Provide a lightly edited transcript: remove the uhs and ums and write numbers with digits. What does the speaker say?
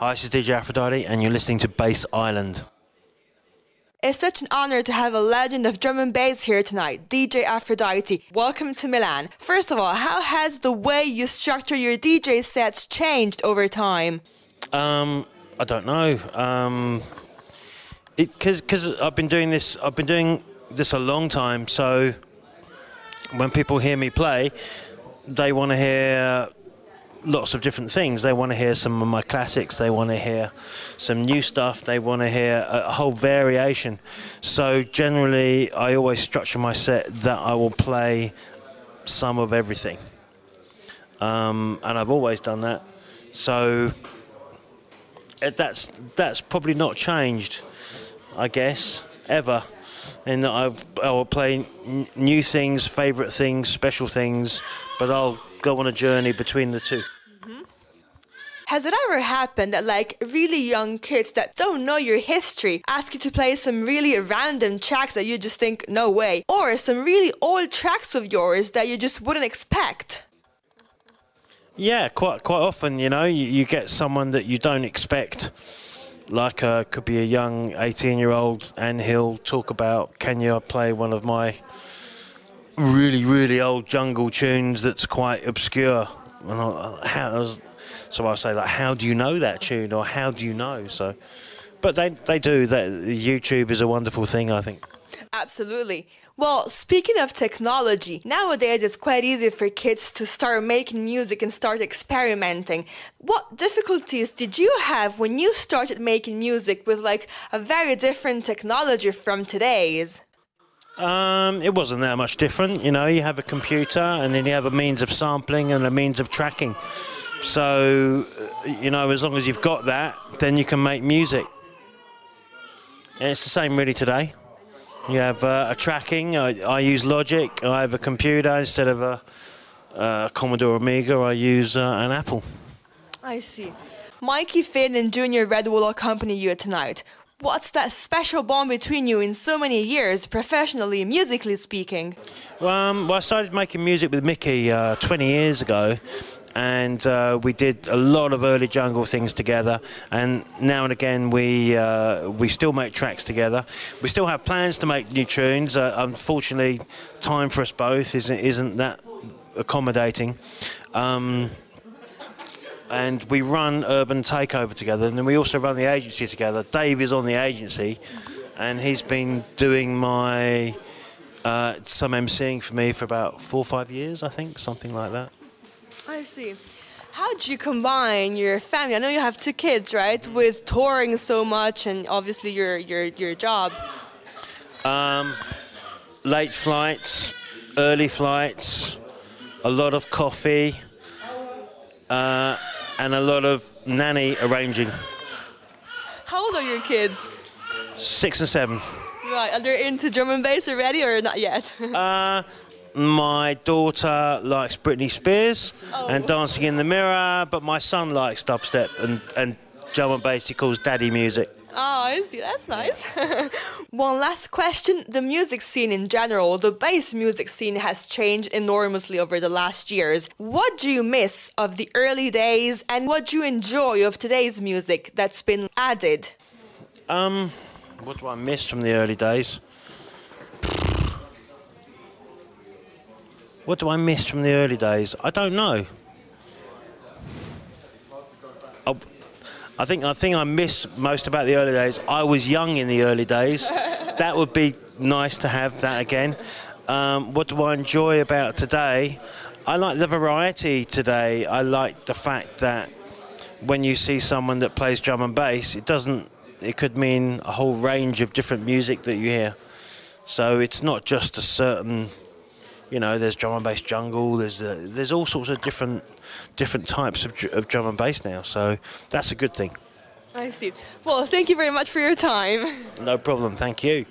Hi, this is DJ APHRODITE, and you're listening to Bass Island. It's such an honor to have a legend of drum and bass here tonight, DJ APHRODITE. Welcome to Milan. First of all, how has the way you structure your DJ sets changed over time? I don't know. Because I've been doing this a long time. So when people hear me play, they want to hear lots of different things. They want to hear some of my classics. They want to hear some new stuff. They want to hear a whole variation. So generally, I always structure my set that I will play some of everything. And I've always done that. So that's probably not changed, I guess, ever. In that I will play new things, favourite things, special things, but I'll go on a journey between the two. Has it ever happened that like really young kids that don't know your history ask you to play some really random tracks that you just think, no way, or some really old tracks of yours that you just wouldn't expect? Yeah, quite often, you know, you get someone that you don't expect, like could be a young 18-year-old, and he'll talk about, can you play one of my really, really old jungle tunes that's quite obscure? And so I'll say, like, how do you know that tune, or how do you know? So, but they do. That YouTube is a wonderful thing, I think. Absolutely. Well, speaking of technology, nowadays it's quite easy for kids to start making music and start experimenting. What difficulties did you have when you started making music with like a very different technology from today's? It wasn't that much different. You know, you have a computer and then you have a means of sampling and a means of tracking. So, you know, as long as you've got that, then you can make music. And it's the same really today. You have a tracking. I use Logic. I have a computer instead of a Commodore Amiga. I use an Apple. I see. Mikey Finn and Junior Red will accompany you tonight. What's that special bond between you in so many years, professionally, musically speaking? Well, I started making music with Mickey 20 years ago. And we did a lot of early jungle things together, and now and again we still make tracks together. We still have plans to make new tunes. Unfortunately, time for us both isn't that accommodating. And we run Urban Takeover together, and then we also run the agency together. Dave is on the agency, and he's been doing my some MCing for me for about 4 or 5 years, I think, something like that. I see. How do you combine your family? I know you have 2 kids, right? With touring so much and obviously your job. Late flights, early flights, a lot of coffee, and a lot of nanny arranging. How old are your kids? 6 and 7. Right. Are they into drum and bass already or not yet? My daughter likes Britney Spears and Dancing in the Mirror, but my son likes dubstep and drum and bass. He calls daddy music. Oh, I see. That's nice. One last question. The music scene in general, the bass music scene has changed enormously over the last years. What do you miss of the early days, and what do you enjoy of today's music that's been added? What do I miss from the early days? What do I miss from the early days? I don't know. I think I miss most about the early days. I was young in the early days. That would be nice to have that again. What do I enjoy about today? I like the variety today. I like the fact that when you see someone that plays drum and bass, it could mean a whole range of different music that you hear. So it's not just a certain, you know, there's drum and bass jungle, there's all sorts of different types of drum and bass now, so that's a good thing. I see. Well, thank you very much for your time. No problem, thank you.